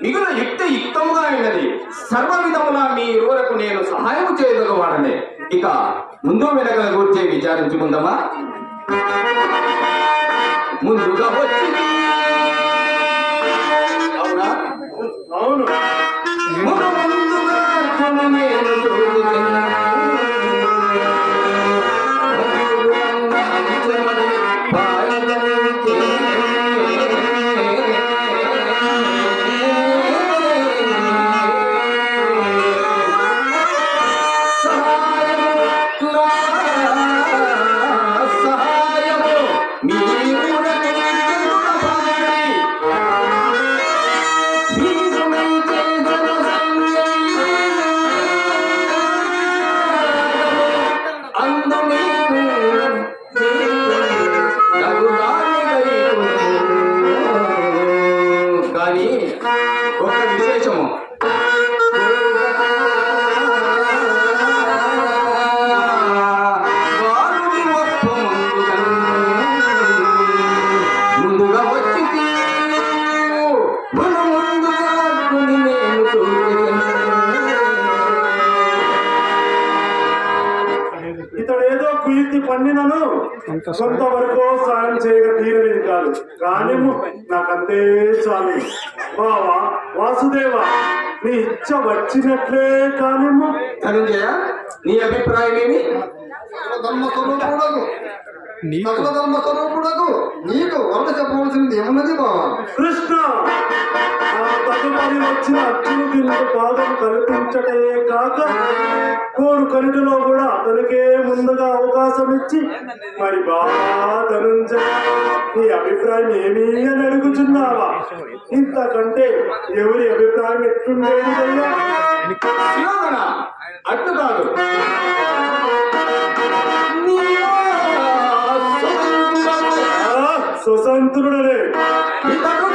మిగుల యుక్తముగా ఉన్నది. సర్వ విధములా మీ ఇరువురకు నేను సహాయం చేయగలవాడనే. ఇక ముందు వెనకల గురించి విచారించుకుందామా. ముందుగా వచ్చి అవునా? అవును. ముందుగా నేను ఒక విశేషము. ముందుగా వచ్చి ఇతడేదో కుయుక్తి పన్నినను కొంతవరకు సాయం చేయక తీరలేదు కాదు. కానీ నాకంతే చాలు. బావా వాసుదేవ, నీ ఇచ్చ వచ్చినట్లే కానీ ధనంజయ, నీ అభిప్రాయం ఏమి? నీకు వంట చెప్పవలసింది ఏమున్నది బావా? కృష్ణ, తదుపరి వచ్చిన అచ్చును దీనికి పాదం కల్పించటే కాక కోరు కనిటిలో కూడా అతనికే ముందుగా అవకాశం ఇచ్చి మరి బావా ధనుంజయ, నీ అభిప్రాయం ఏమీ అని అడుగుతున్నావా? ఇంతకంటే ఎవరి అభిప్రాయం ఎట్లుండేదయ్యా? అట్టు కాదు, స్వతంత్రుడనే ఇతడు